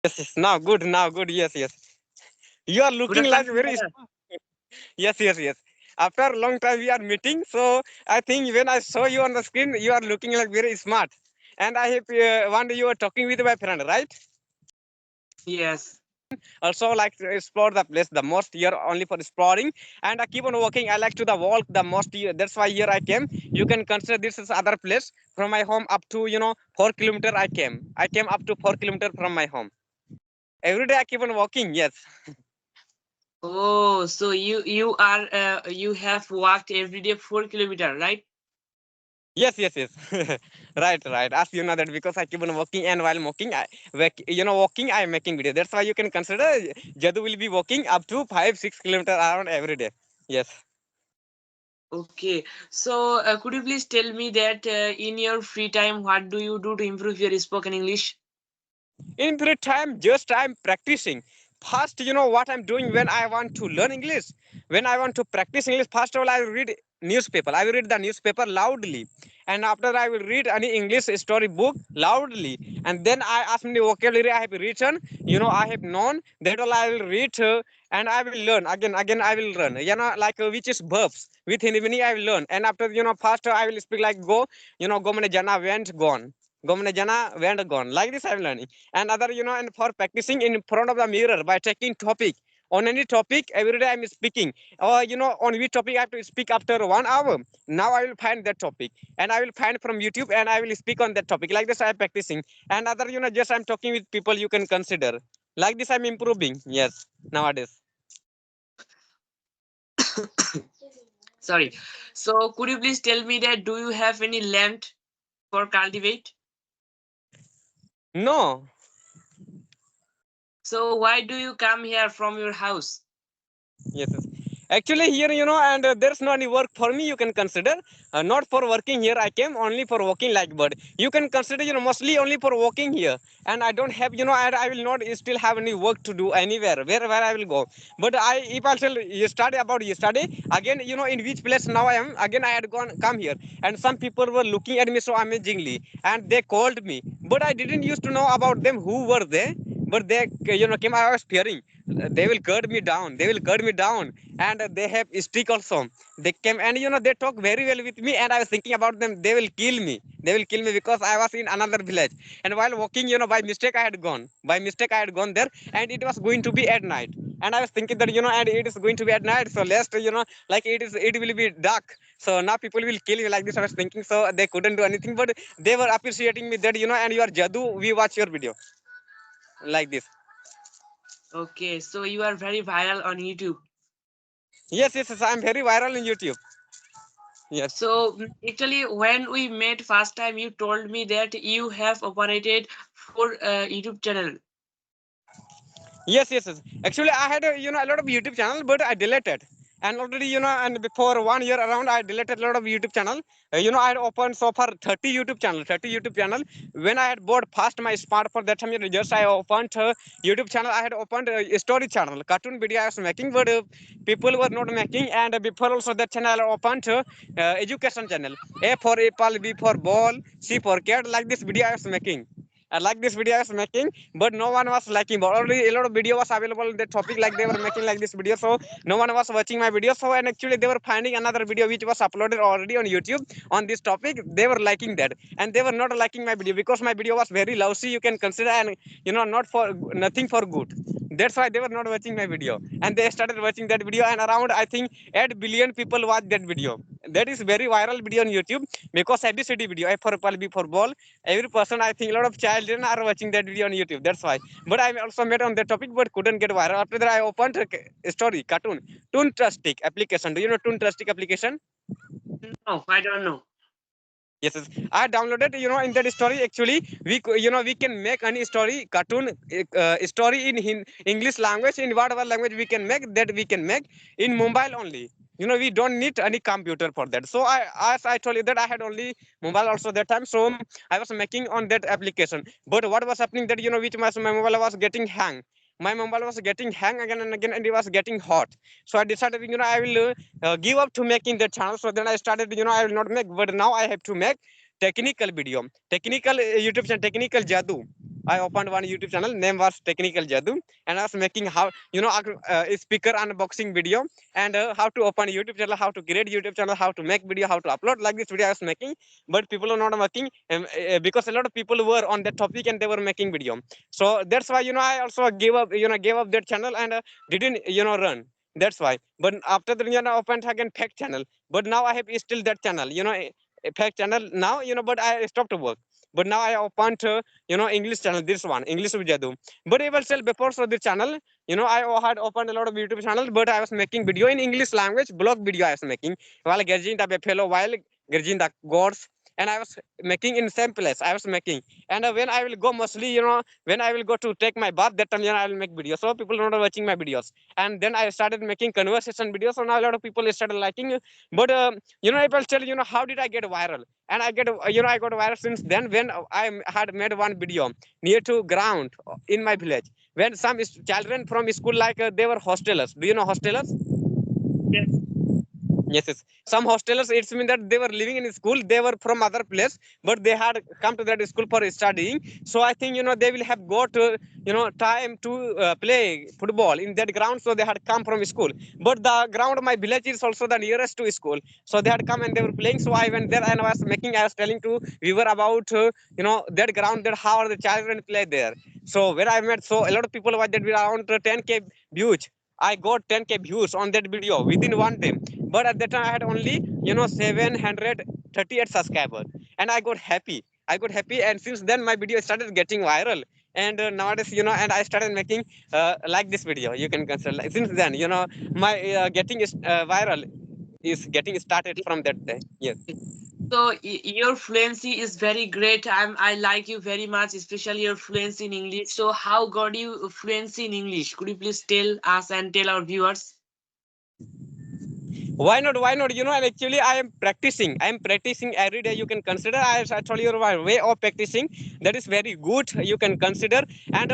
Yes, yes. Now good. Yes, yes. You are Good looking like afternoon, very brother. yes, yes, yes. After a long time we are meeting, so I think when I saw you on the screen, you are looking like very smart. And I have one day you were talking with my friend, right? Yes. Also like to explore the place the most here only for exploring, and I keep on walking. I like to the walk the most here. That's why here I came. You can consider this is other place from my home up to 4 kilometer. I came up to 4 kilometer from my home. Every day I keep on walking. Yes. Oh, so you have walked every day 4 kilometer, right? Yes, yes, yes. Right. As you know that because I keep on walking, and while walking, walking, I am making video. That's why you can consider Jadu will be walking up to 5-6 kilometer around every day. Yes. Okay. So could you please tell me that in your free time, what do you do to improve your spoken English? In free time, just I'm practicing. First, you know what I'm doing when I want to learn English. When I want to practice English, first of all, I will read newspaper. I will read the newspaper loudly, and after I will read any English story book loudly, and then I ask me the vocabulary I have written. I have known that all I will read, and I will learn again. Again, I will learn. Like which is verbs. Within evening, I will learn, and after first I will speak like go. Go mane jana went gone. Go mane jana went gone. Like this, I am learning. And other and for practicing in front of the mirror by taking topic on any topic every day I'm speaking, or on which topic I have to speak after 1 hour. Now I will find that topic, and I will find from YouTube, and I will speak on that topic. Like this I'm practicing. And other just I'm talking with people, you can consider. Like this I'm improving. Yes, nowadays. Sorry. So could you please tell me that do you have any land for cultivate? No. So why do you come here from your house? Yes. Actually, here, and there's no any work for me. You can consider not for working here. I came only for walking like bird. You can consider, mostly only for walking here. And I don't have, and I will not still have any work to do anywhere where I will go. But if I tell yesterday about yesterday, again, in which place now I am. Again, I had come here, and some people were looking at me so amazingly, and they called me. But I didn't used to know about them who were they. But they, came. I was fearing they will cut me down. They will cut me down, and they have stick also. They came, and they talk very well with me, and I was thinking about them. They will kill me. They will kill me because I was in another village, and while walking, by mistake I had gone. By mistake I had gone there, and it was going to be at night. And I was thinking that and it is going to be at night. So lest like it will be dark. So now people will kill me like this. I was thinking. So they couldn't do anything, but they were appreciating me that and you are Jadu. We watch your video like this. Okay, so you are very viral on YouTube. Yes. I'm very viral in YouTube. Yes. So actually, when we met first time, you told me that you have operated 4 YouTube channel. Yes. Actually, I had a lot of YouTube channel, but I deleted. And already and before 1 year around, I deleted a lot of YouTube channel. I had opened so far 30 YouTube channel, 30 YouTube channel. When I had bought first my smartphone, that time just I opened YouTube channel. I had opened a story channel, cartoon video I was making, but people were not making. And before also that channel I opened education channel. A for apple, B for ball, C for cat. Like this video I was making. I like this video I was making, but no one was liking. But already a lot of video was available on the topic, like they were making like this video. So no one was watching my video. So and actually they were finding another video which was uploaded already on YouTube on this topic. They were liking that, and they were not liking my video because my video was very lousy. You can consider, and not for nothing for good. That's why they were not watching my video, and they started watching that video. And around I think 8 billion people watch that video. That is very viral video on YouTube because ABCD video, A for apple, B for ball. Every person, I think a lot of children are watching that video on YouTube. That's why. But I also made on that topic, but couldn't get viral. After that, I opened a story cartoon Toontastic application. Do you know Toontastic application? No, I don't know. Yes. I downloaded. In that story, actually, we can make any story cartoon story in English language, in whatever language we can make that we can make in mobile only. We don't need any computer for that. So as I told you that I had only mobile also that time. So I was making on that application. But what was happening that which my mobile was getting hang. My mobile was getting hang again and again, and it was getting hot. So I decided, I will give up to making the channel. So then I started, I will not make, but now I have to make technical video, technical YouTube channel, technical Jadu. I opened one YouTube channel. Name was Technical Jadu, and I was making how a speaker unboxing video, and how to open YouTube channel, how to create YouTube channel, how to make video, how to upload. Like this video I was making, but people are not working, because a lot of people were on that topic and they were making video. So that's why I also gave up that channel, and didn't run. That's why. But after that, I opened again fake channel. But now I have still that channel, a fake channel now, but I stopped to work. But now I opened English channel, this one English with Jadu. But I will tell before, so this channel, I had opened a lot of YouTube channels, but I was making video in English language, blog video I was making while getting the fellow, while getting the gods, and I was making in same place I was making. And when I will go mostly, when I will go to take my bath, that time I will make videos, so people are not watching my videos. And then I started making conversation videos, so now a lot of people started liking. But I will tell how did I get viral. And I get I got viral since then, when I had made one video near to ground in my village, when some children from school, like they were hostelers. Do you know hostelers? Yes. Yes, yes. Some hostelers, it's mean that they were living in school, they were from other place, but they had come to that school for studying. So I think they will have got time to play football in that ground. So they had come from school, but the ground of my village is also the nearest to school. So they had come and they were playing. So I went there and I was telling to viewer about that ground, that how the children play there. So where I met, so a lot of people watched that video, around 10K views. I got 10K views on that video within one day. But at that time I had only 738 subscribers, and I got happy. And since then my video started getting viral. And nowadays, and I started making like this video. You can consider, like, since then, my getting viral is getting started from that day. Yes. So your fluency is very great. I like you very much, especially your fluency in English. So how got you fluency in English? Could you please tell us and tell our viewers? Why not, and actually I am practicing every day. You can consider, I told you my way of practicing, that is very good, you can consider. And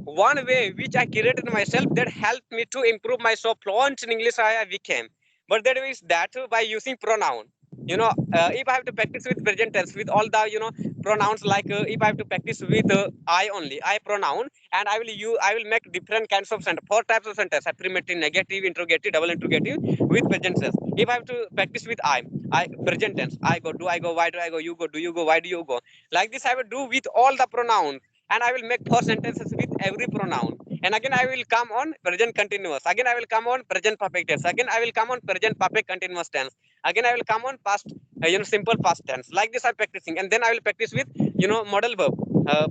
one way which I created myself, that helped me to improve my so fluent in English I became. But that is that by using pronoun. If I have to practice with present tense, with all the pronouns, like if I have to practice with I only, I pronoun, and I will make different kinds of sentence, four types of sentence: affirmative, negative, interrogative, double interrogative, with present tense. If I have to practice with I present tense, I go, do I go, why do I go, you go, do you go, why do you go. Like this I will do with all the pronouns, and I will make four sentences with every pronoun. And again I will come on present continuous. Again I will come on present perfect tense. Again I will come on present perfect continuous tense. Again I will come on past simple past tense. Like this I'm practicing. And then I will practice with modal verb.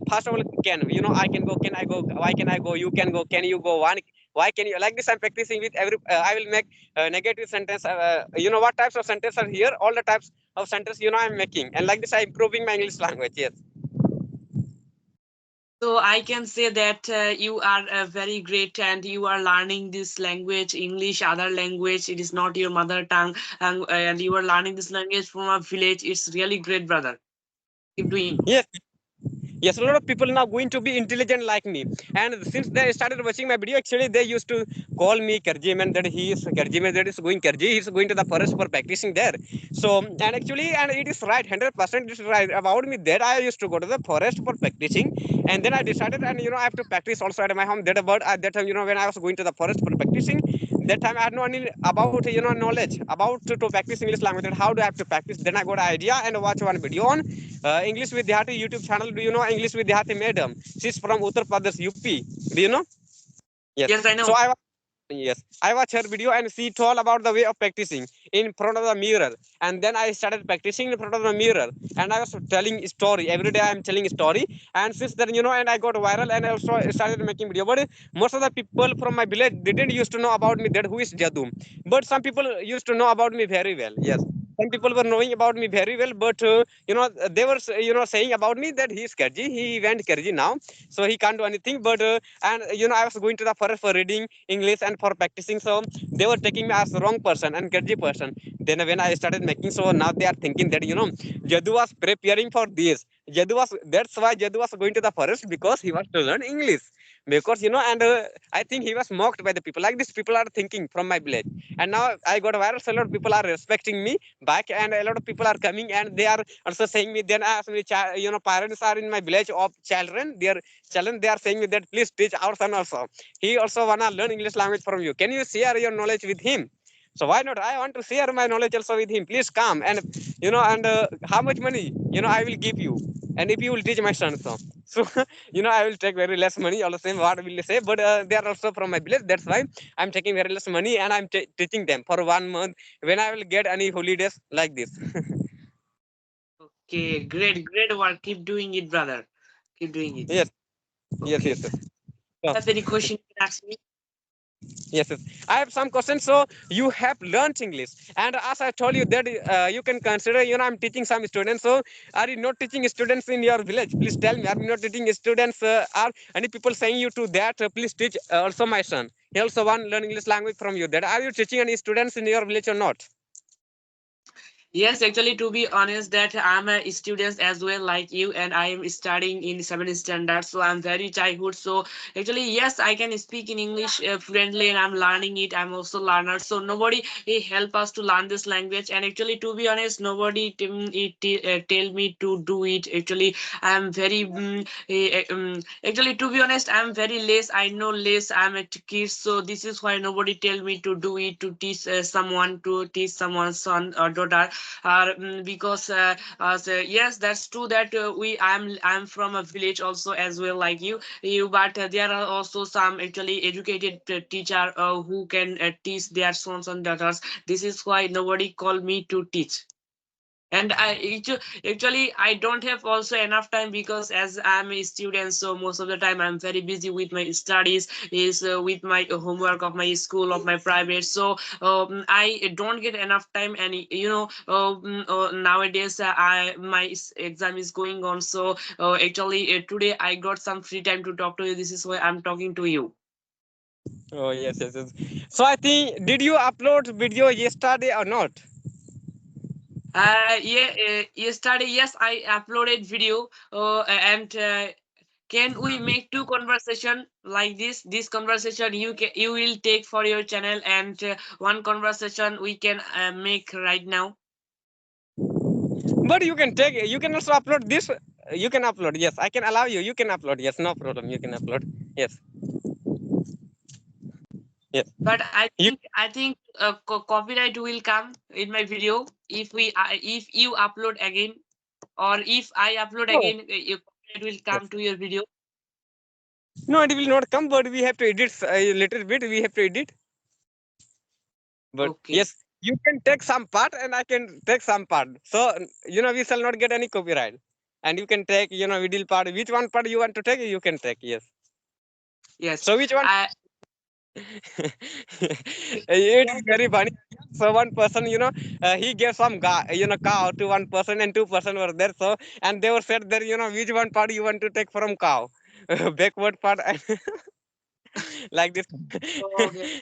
First of all, can, I can go, can I go, why can I go, you can go, can you go, why can you. Like this I'm practicing with every I will make negative sentence. What types of sentence are here, all the types of sentence I'm making. And like this I'm improving my English language. Yes. So I can say that you are very great, and you are learning this language, English, other language. It is not your mother tongue, and you are learning this language from a village. It's really great, brother. Keep doing. Yes. Yes, a lot of people now going to be intelligent like me. And since they started watching my video, actually they used to call me Karjiman, that he is Karjiman, that is going Karji, he is going to the forest for practicing there. So, and actually, and it is right, 100% it is right about me, that I used to go to the forest for practicing. And then I decided, and I have to practice also at my home. That about at that time, when I was going to the forest for practicing, that time I had no any about knowledge about to practice English language, and how do I have to practice. Then I got an idea and watch one video on English Vidyarthi YouTube channel. Do you know English Vidyarthi madam? She's from Uttar Pradesh, UP. Do you know? Yes. Yes, I So know. I watched her video, and she told about the way of practicing in front of the mirror. And then I started practicing in front of the mirror, and I was telling story every day. I'm telling story, and since then, and I got viral, and I also started making video. But most of the people from my village didn't used to know about me, that who is Jadu. But some people used to know about me very well. Yes. Some people were knowing about me very well, but they were saying about me that he is Kerji. He went Kerji now, so he can't do anything. But and I was going to the forest for reading English and for practicing, so they were taking me as wrong person and Kerji person. Then when I started making, so now they are thinking that Jadu was preparing for this. That's why Jadu was going to the forest, because he was to learn English. because and I think he was mocked by the people. Like this, people are thinking from my village, and now I got viral. So a lot of people are respecting me back, and a lot of people are coming, and they are also saying me. Then as many parents are in my village of children, their children, they are saying me that please teach our son also. He also wanna learn English language from you. Can you share your knowledge with him? So why not? I want to share my knowledge also with him. Please come, and and how much money I will give you, and if you will teach my son so. So I will take very less money. All the same, what will you say? But they are also from my village. That's why I'm taking very less money, and I'm teaching them for 1 month when I will get any holidays like this. Okay, great, great work. Keep doing it, brother. Keep doing it. Yes, yes, Okay. yes, yes. So, Have any question you can ask me? yes, yes. I have some questions. So you have learned English, and as I told you that you can consider, I'm teaching some students. So are you not teaching students in your village? Please tell me. Are you not teaching students? Are any people saying you to that? Please teach also my son. He also want learn English language from you. That are you teaching any students in your village or not? Yes, actually, to be honest, that I'm a student as well, like you, and I am studying in 7th standard, so I'm very childhood. So actually, yes, I can speak in English fluently, and I'm learning it. I'm also learner, so nobody help us to learn this language. And actually, to be honest, nobody tell me to do it. Actually, I'm very actually, to be honest, I'm very less. I know less. I'm a kid, so this is why nobody tell me to do it, to teach someone, to teach someone's son or daughter, because so yes, that's true that I'm from a village also as well, like you, but there are also some actually educated teacher who can teach their sons and daughters. This is why nobody called me to teach. And actually I don't have also enough time, because as I'm a student, so most of the time I'm very busy with my studies, is with my homework of my school, of my private. So I don't get enough time. And nowadays exam is going on. So actually today I got some free time to talk to you. This is why I'm talking to you. Oh yes, yes, yes. So I think did you upload video yesterday or not? Yeah, yesterday, yes, I uploaded video, and can we make two conversation like this conversation you will take for your channel, and one conversation we can make right now. But you can also upload this. You can upload. Yes, I can allow you. You can upload. Yes, no problem. You can upload. Yes, yes. But i You think i think copyright will come in my video if you upload again, or if I upload no, again, copyright will come yes. to your video. No, it will not come. But we have to edit a little bit. We have to edit. But Okay. yes, you can take some part, and I can take some part. So we shall not get any copyright. And you can take middle part. Which one part you want to take? You can take. Yes. Yes. So which one? I It is very funny. So one person, he gave some guy, cow to one person, and two-person were there. So and they were said there, which one part you want to take from cow, backward part, like this, okay.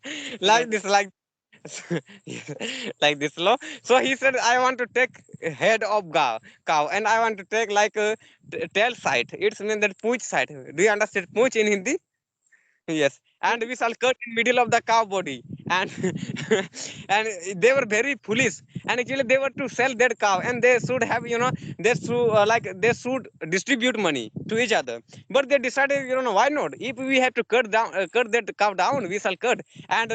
I like got this, it. like like this. So he said, I want to take head of cow, and I want to take like a tail side. It's mean that pooch side. Do you understand pooch in Hindi? Yes, and we shall cut in middle of the cow body, and and they were very foolish. And actually, they were to sell that cow, and they should have, they should they should distribute money to each other. But they decided, why not? If we have to cut that cow down, we shall cut, and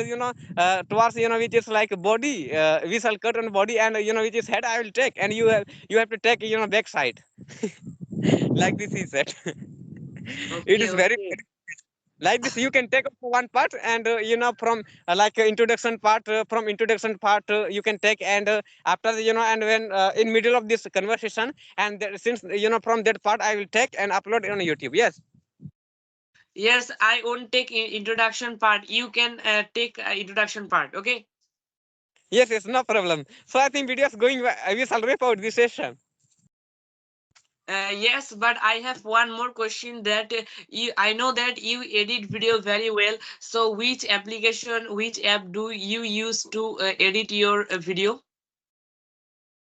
towards which is like body, we shall cut on body, and which is head, I will take, and you have to take back side, like this. He said, it Okay, is very okay. like this. You can take one part, and from like introduction part you can take, and after and when in middle of this conversation, and since from that part I will take and upload it on YouTube. Yes, Yes, I won't take introduction part. You can take introduction part. Okay. yes, yes, no problem. So I think video is going we shall wrap out this session. Yes, but I have one more question, that I know that you edit video very well. So which application, which app do you use to edit your video?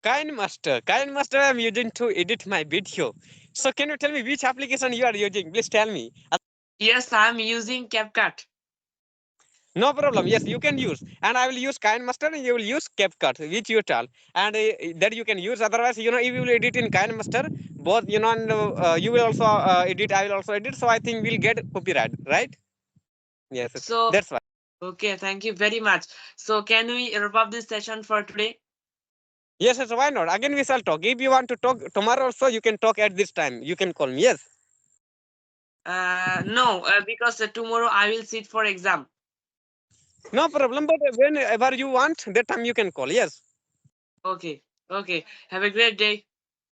Kind master I'm using to edit my video. So can you tell me which application you are using? Please tell me. Yes, I'm using CapCut. No problem. Yes, you can use, and I will use KineMaster, and you will use CapCut, which you tell, and that you can use. Otherwise, if you will edit in KineMaster, both and you will also edit. I will also edit. So I think we'll get copyright, right? Yes, So, that's why. okay, thank you very much. So, can we wrap up this session for today? Yes, yes. Why not? Again, we shall talk. If you want to talk tomorrow, also you can talk at this time. You can call me. Yes. No, because tomorrow I will sit for exam. No problem. But whenever you want, that time you can call. Yes. Okay, okay. Have a great day.